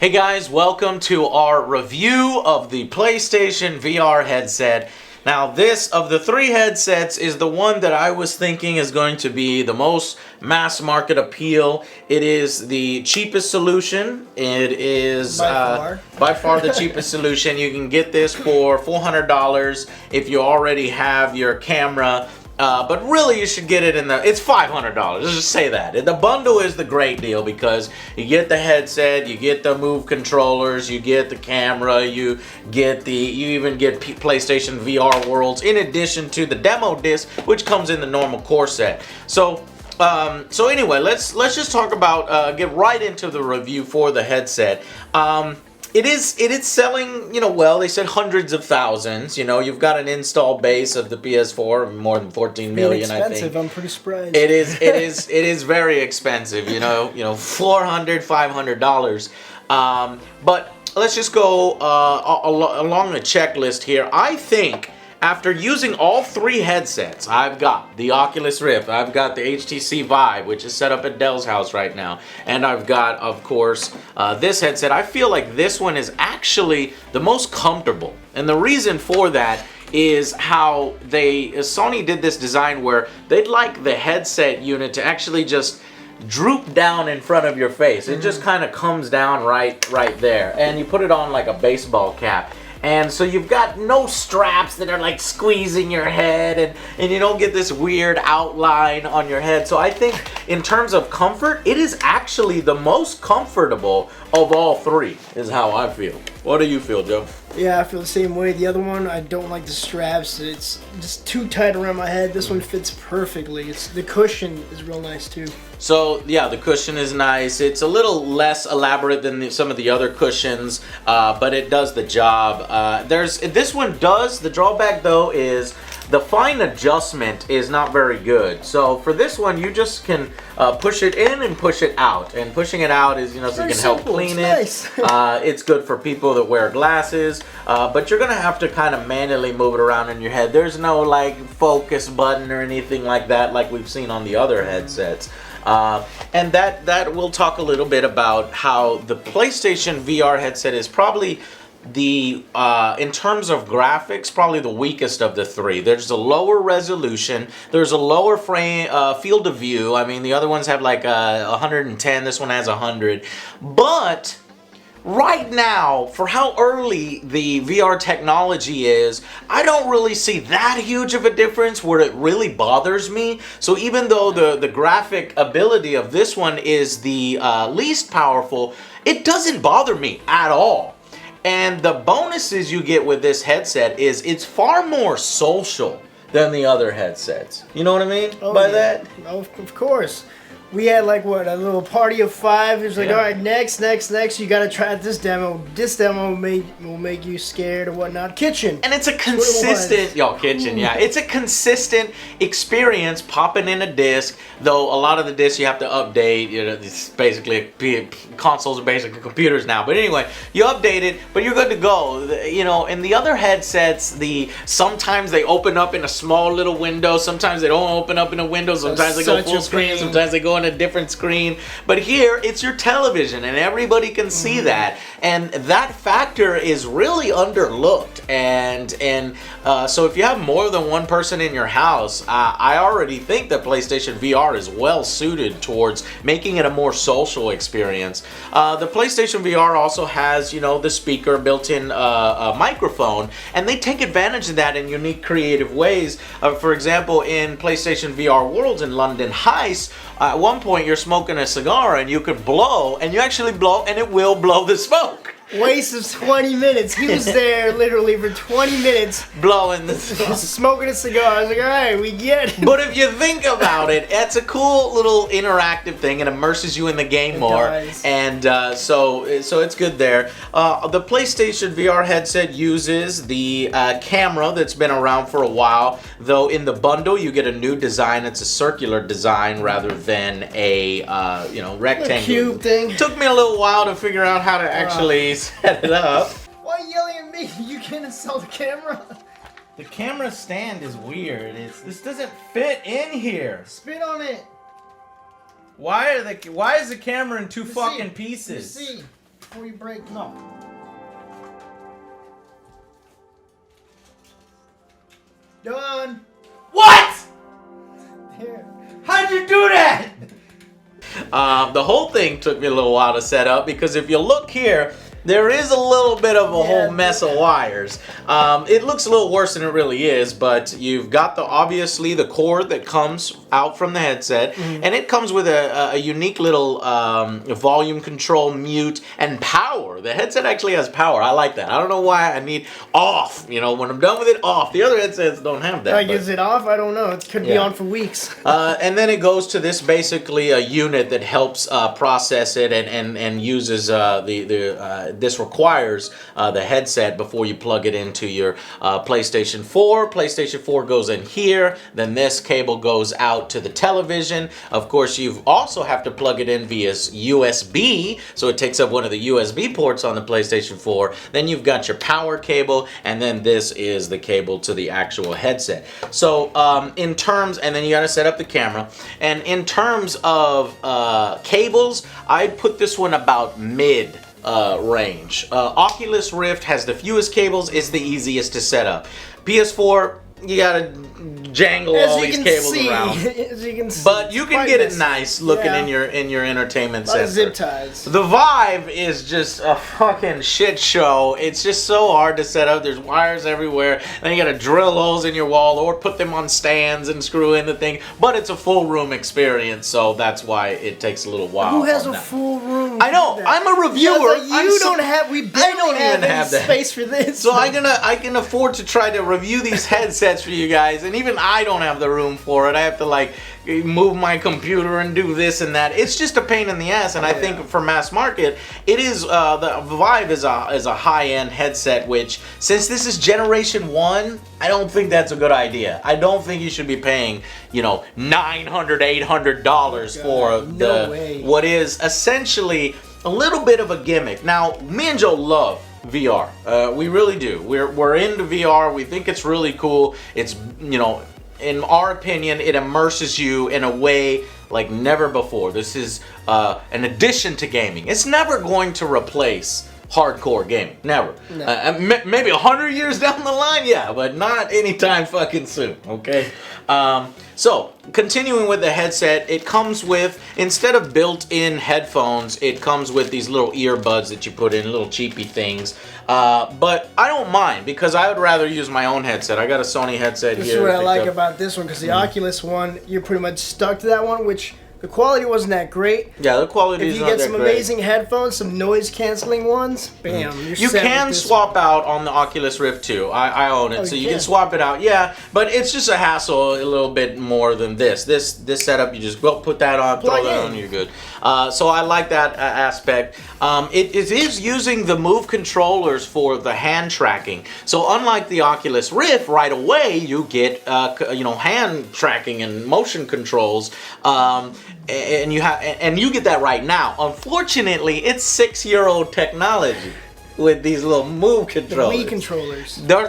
Hey guys, welcome to our review of the PlayStation VR headset. Now this, of the three headsets, is the one that I was thinking is going to be the most mass market appeal. It is the cheapest solution. It is by far the cheapest solution. You can get this for $400 if you already have your camera. But really, you should get it it's $500. Let's just say that. The bundle is the great deal because you get the headset, you get the Move controllers, you get the camera, you even get PlayStation VR Worlds in addition to the demo disc, which comes in the normal core set. So anyway, let's just talk about get right into the review for the headset. It is selling, well. They said hundreds of thousands. You've got an install base of the PS4 of more than 14 million. I think. I'm pretty surprised. It is very expensive. $400, $500. But let's just go along the checklist here. I think after using all three headsets, I've got the Oculus Rift, I've got the HTC Vive, which is set up at Dell's house right now, and I've got, of course, this headset. I feel like this one is actually the most comfortable, and the reason for that is how Sony did this design where they'd like the headset unit to actually just droop down in front of your face. It just kind of comes down right there, and you put it on like a baseball cap. And so you've got no straps that are like squeezing your head, and you don't get this weird outline on your head. So I think in terms of comfort, it is actually the most comfortable of all three, is how I feel. What do you feel, Joe? Yeah, I feel the same way. The other one, I don't like the straps. It's just too tight around my head. This one fits perfectly. The cushion is real nice too. So yeah, the cushion is nice. It's a little less elaborate than some of the other cushions, but it does the job. The drawback though is the fine adjustment is not very good. So for this one, you just can push it in and push it out. And pushing it out is, so you can help clean it. Nice. It's good for people that wear glasses, but you're gonna have to kind of manually move it around in your head. There's no like focus button or anything like that, like we've seen on the other headsets. And that we'll talk a little bit about how the PlayStation VR headset is probably in terms of graphics, probably the weakest of the three. There's a lower resolution, there's a lower field of view. I mean, the other ones have like 110, this one has 100. But right now, for how early the VR technology is, I don't really see that huge of a difference where it really bothers me. So even though the graphic ability of this one is the least powerful, it doesn't bother me at all. And the bonuses you get with this headset is it's far more social than the other headsets. You know what I mean by that? Oh, of course. We had like a little party of 5. It was like, all right, next, you gotta try this demo. This demo will make you scared or whatnot. Kitchen. And it's a consistent, it's a consistent experience popping in a disc, though a lot of the discs you have to update. It's basically, consoles are basically computers now. But anyway, you update it, but you're good to go. In the other headsets, sometimes they open up in a small little window, sometimes they don't open up in a window, sometimes they go full screen, sometimes they go on a different screen. But here it's your television and everybody can see that, and that factor is really underlooked. And so if you have more than one person in your house, I already think that PlayStation VR is well suited towards making it a more social experience. The PlayStation VR also has the speaker built-in microphone, and they take advantage of that in unique creative ways. For example, in PlayStation VR Worlds in London Heist, at one point you're smoking a cigar and you could blow, and you actually blow and it will blow the smoke. Waste of 20 minutes. He was there literally for 20 minutes blowing the smoke, smoking a cigar. I was like, all right, we get it. But if you think about it, it's a cool little interactive thing. It immerses you in the game more. And so it's good there. The PlayStation VR headset uses the camera that's been around for a while, though in the bundle you get a new design. It's a circular design rather than a rectangular cube thing. Took me a little while to figure out how to actually set it up. Why are you yelling at me? You can't install the camera. The camera stand is weird. This doesn't fit in here. Spit on it. Why is the camera in two fucking pieces? You see. before you break. No. Done. What? Here. How'd you do that? The whole thing took me a little while to set up because if you look here, there is a little bit of a whole mess of wires. It looks a little worse than it really is, but you've got obviously the cord that comes out from the headset, and it comes with a unique little volume control, mute, and power. The headset actually has power. I like that. I don't know why I need off. You know, when I'm done with it, off. The other headsets don't have that. Like, is it off? I don't know. It could be on for weeks. And then it goes to this basically a unit that helps process it and uses this requires the headset before you plug it into your PlayStation 4. PlayStation 4 goes in here. Then this cable goes out to the television. Of course, you also have to plug it in via USB, so it takes up one of the USB ports on the PlayStation 4. Then you've got your power cable, and then this is the cable to the actual headset. So in terms, and then you got to set up the camera. And in terms of cables, I'd put this one about mid range. Oculus Rift has the fewest cables, it's the easiest to set up. PS4, you gotta jangle all these cables around. As you can see, but you can get it nice looking in your entertainment center. Zip ties. The Vive is just a fucking shit show. It's just so hard to set up. There's wires everywhere. Then you gotta drill holes in your wall or put them on stands and screw in the thing. But it's a full room experience, so that's why it takes a little while. Who has a full room? I know. I'm a reviewer. You don't have. We don't even have that space for this. So I can afford to try to review these headsets for you guys, and even I don't have the room for it. I have to like move my computer and do this and that. It's just a pain in the ass, and I think for mass market, it is the Vive is a high-end headset. Which, since this is generation 1, I don't think that's a good idea. I don't think you should be paying, you know, $900, $800 for what is essentially a little bit of a gimmick. Now, me and Joe love VR. We really do. We're into VR. We think it's really cool. It's, you know, in our opinion, it immerses you in a way like never before. This is an addition to gaming. It's never going to replace hardcore gaming. Never. No. Maybe 100 years down the line, yeah, but not anytime fucking soon, okay? So, continuing with the headset, it comes with, instead of built-in headphones, it comes with these little earbuds that you put in, little cheapy things. But I don't mind, because I would rather use my own headset. I got a Sony headset here. This is what I like about this one, because the Oculus one, you're pretty much stuck to that one, which the quality wasn't that great. Yeah, the quality is not that great. If you get some amazing headphones, some noise-canceling ones, bam, you're set. You can swap out on the Oculus Rift 2. I own it, so you can swap it out. Yeah, but it's just a hassle a little bit more than this. This setup, you just go put that on, throw that on, you're good. So I like that aspect. It is using the Move controllers for the hand tracking. So unlike the Oculus Rift, right away you get hand tracking and motion controls. And you get that right now. Unfortunately, it's 6-year-old technology with these little Move controllers. The Wii controllers. They're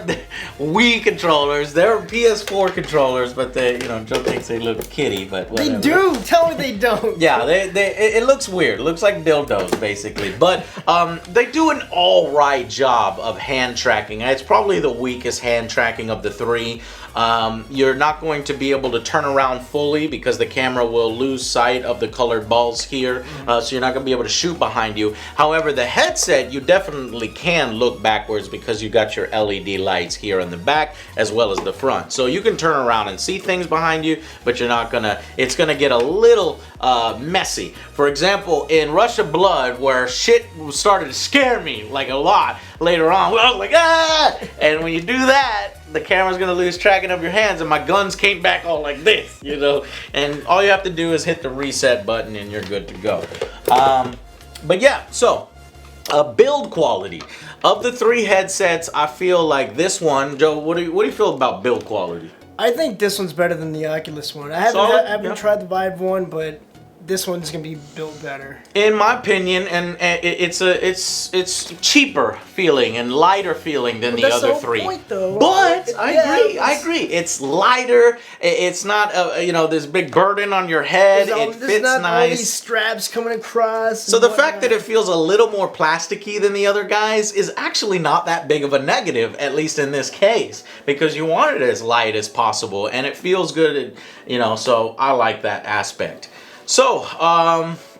Wii controllers. They're PS4 controllers, but Joe thinks they look kitty, but whatever. They do. Tell me they don't. Yeah, it looks weird. It looks like dildos, basically. But they do an all right job of hand tracking. It's probably the weakest hand tracking of the three. You're not going to be able to turn around fully because the camera will lose sight of the colored balls here, so you're not going to be able to shoot behind you. However, the headset, you definitely can look backwards because you got your LED lights here in the back as well as the front. So you can turn around and see things behind you, but you're not going to, it's going to get a little messy. For example, in Rush of Blood, where shit started to scare me like a lot later on, I was like, ah! And when you do that, the camera's gonna lose tracking of your hands, and my guns came back all like this, and all you have to do is hit the reset button and you're good to go. But yeah, so build quality of the three headsets, I feel like this one, Joe, what do you feel about build quality? I think this one's better than the Oculus one. I haven't tried the Vive one, but this one's gonna be built better. In my opinion, and it's cheaper feeling and lighter feeling than the that's other the whole three. point, though. But Yeah, I agree. It's lighter. It's not this big burden on your head. It fits not nice. all these straps coming across. So the fact that it feels a little more plasticky than the other guys is actually not that big of a negative, at least in this case, because you want it as light as possible and it feels good, so I like that aspect. So,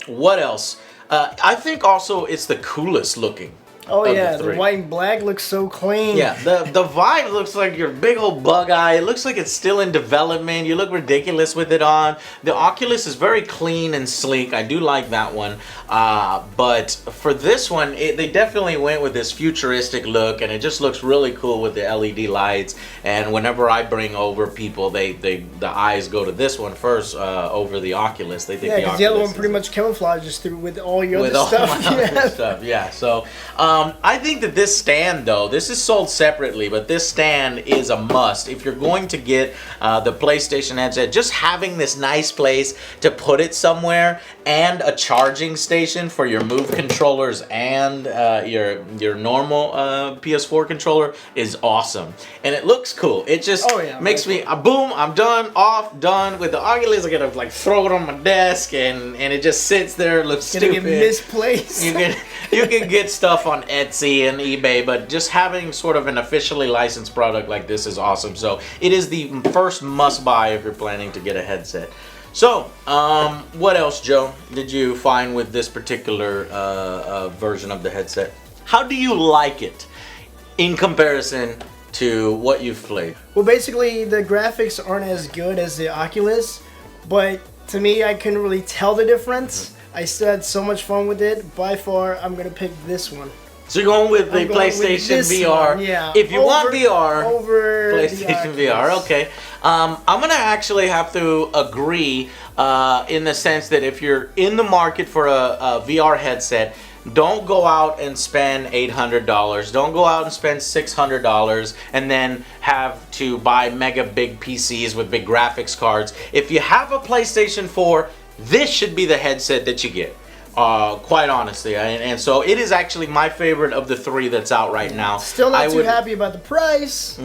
what else? I think also it's the coolest looking. Oh yeah, the white and black looks so clean. Yeah, the Vive looks like your big old bug eye. It looks like it's still in development. You look ridiculous with it on. The Oculus is very clean and sleek. I do like that one. But for this one, they definitely went with this futuristic look, and it just looks really cool with the LED lights. And whenever I bring over people, the eyes go to this one first over the Oculus. They think because the other one pretty much camouflages through with all your other stuff. Other stuff. Yeah. So. I think that this stand, though, this is sold separately, but this stand is a must. If you're going to get the PlayStation headset, just having this nice place to put it somewhere and a charging station for your Move controllers and your normal PS4 controller is awesome. And it looks cool. It just makes me, boom, I'm done with the Oculus. I gotta throw it on my desk and it just sits there, it looks stupid. Get misplaced. You can get stuff on Etsy and eBay, but just having sort of an officially licensed product like this is awesome. So it is the first must buy if you're planning to get a headset. So what else, Joe, did you find with this particular version of the headset? How do you like it in comparison to what you've played? Well, basically the graphics aren't as good as the Oculus, but to me I couldn't really tell the difference. I still had so much fun with it. By far, I'm gonna pick this one. So you're going with the PlayStation VR. One, yeah. If you want VR, over PlayStation VR. Okay. I'm gonna actually have to agree in the sense that if you're in the market for a VR headset, don't go out and spend $800. Don't go out and spend $600 and then have to buy mega big PCs with big graphics cards. If you have a PlayStation 4, this should be the headset that you get. Quite honestly, and so it is actually my favorite of the three that's out right now. Still not too happy about the price,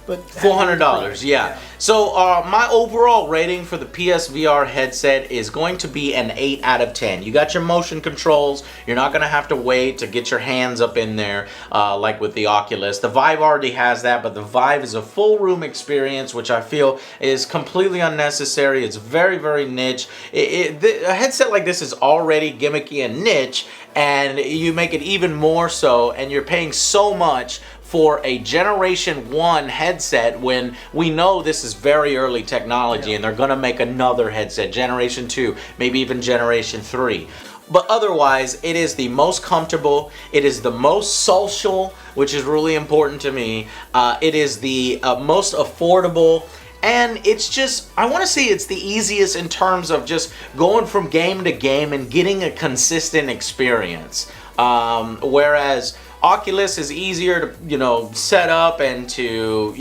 but $400, yeah. So my overall rating for the PSVR headset is going to be an 8 out of 10. You got your motion controls. You're not going to have to wait to get your hands up in there like with the Oculus. The Vive already has that, but the Vive is a full room experience, which I feel is completely unnecessary. It's very, very niche. A headset like this is already gimmicky and niche, and you make it even more so, and you're paying so much for a Generation 1 headset when we know this is very early technology, and they're going to make another headset, Generation 2, maybe even Generation 3. But otherwise, it is the most comfortable, it is the most social, which is really important to me, it is the most affordable, and it's just, I want to say it's the easiest in terms of just going from game to game and getting a consistent experience. Whereas Oculus is easier to, set up and to,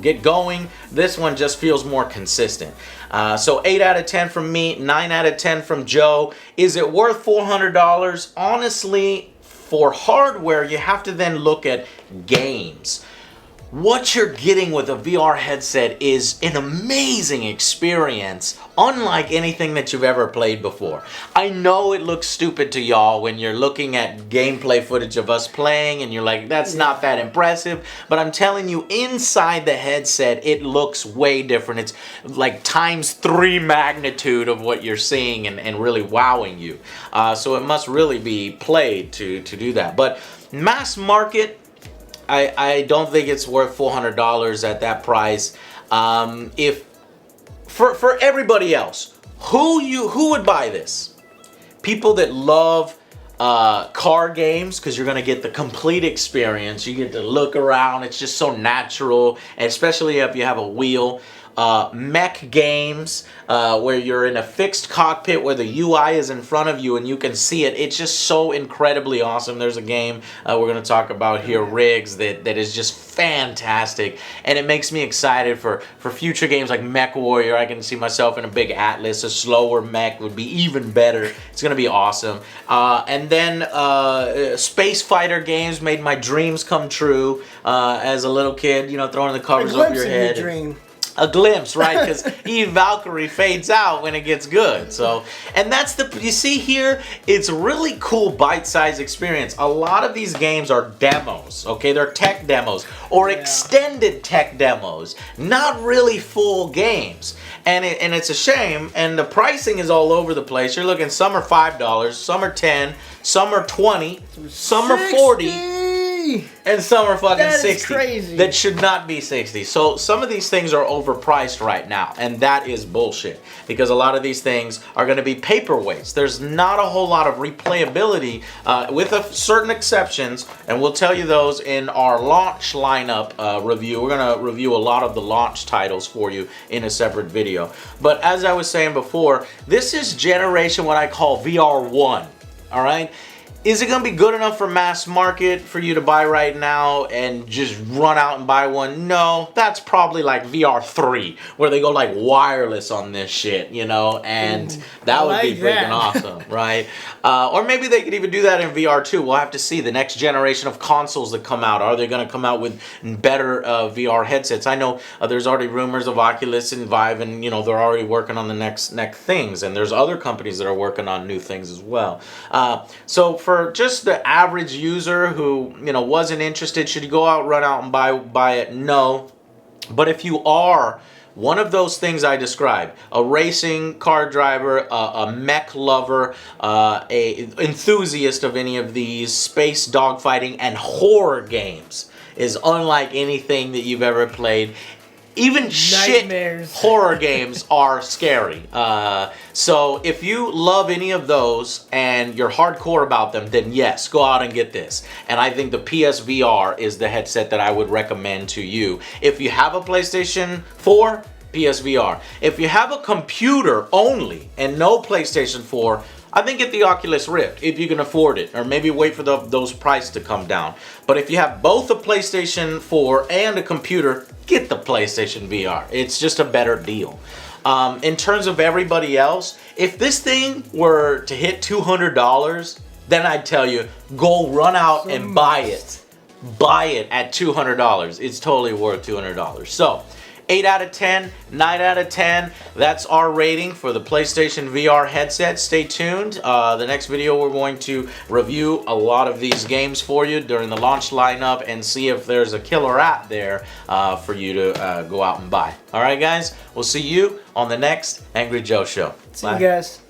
get going. This one just feels more consistent. So 8 out of 10 from me, 9 out of 10 from Joe. Is it worth $400? Honestly, for hardware, you have to then look at games. What you're getting with a VR headset is an amazing experience, unlike anything that you've ever played before. I know it looks stupid to y'all when you're looking at gameplay footage of us playing and you're like, that's not that impressive, but I'm telling you, inside the headset, it looks way different. It's like ×3 magnitude of what you're seeing and really wowing you. So it must really be played to do that. But mass market, I don't think it's worth $400 at that price. If for everybody else, who would buy this? People that love car games, because you're gonna get the complete experience. You get to look around. It's just so natural, and especially if you have a wheel. mech games where you're in a fixed cockpit where the UI is in front of you and you can see it. It's just so incredibly awesome. There's a game we're going to talk about here, Riggs, that is just fantastic, and it makes me excited for future games like Mech Warrior. I can see myself in a big Atlas. A slower mech would be even better. It's going to be awesome. And then space fighter games made my dreams come true as a little kid, you know, throwing the covers over your head. Dream. A glimpse, right? Because Eve Valkyrie fades out when it gets good. So, and that's you see here, it's really cool bite-sized experience. A lot of these games are demos, okay? They're tech demos or extended tech demos, not really full games. And it's a shame, and the pricing is all over the place. You're looking, some are $5, some are $10, some are $20, some are $40. And some are fucking that 60. Is crazy. That should not be 60. So some of these things are overpriced right now, and that is bullshit, because a lot of these things are going to be paperweights. There's not a whole lot of replayability, with certain exceptions, and we'll tell you those in our launch lineup review. We're going to review a lot of the launch titles for you in a separate video. But as I was saying before, this is generation what I call VR1. All right. Is it going to be good enough for mass market for you to buy right now and just run out and buy one? No, that's probably like VR3, where they go like wireless on this shit, you know, and that would be freaking awesome, right? Or maybe they could even do that in VR2. We'll have to see the next generation of consoles that come out. Are they going to come out with better VR headsets? I know there's already rumors of Oculus and Vive, and, you know, they're already working on the next things, and there's other companies that are working on new things as well. So for just the average user who, you know, wasn't interested, should you go out, run out and buy it? No. But if you are one of those things I described, a racing car driver, a mech lover, a enthusiast of any of these space dogfighting and horror games, is unlike anything that you've ever played. Even shit horror games are scary. So if you love any of those and you're hardcore about them, then yes, go out and get this. And I think the PSVR is the headset that I would recommend to you. If you have a PlayStation 4, PSVR. If you have a computer only and no PlayStation 4, I think get the Oculus Rift if you can afford it, or maybe wait for those prices to come down. But if you have both a PlayStation 4 and a computer, get the PlayStation VR. It's just a better deal. In terms of everybody else, if this thing were to hit $200, then I'd tell you, go run out and buy it. Buy it at $200. It's totally worth $200. So, 8 out of 10, 9 out of 10. That's our rating for the PlayStation VR headset. Stay tuned. The next video we're going to review a lot of these games for you during the launch lineup and see if there's a killer app there for you to go out and buy. All right, guys? We'll see you on the next Angry Joe Show. See you guys.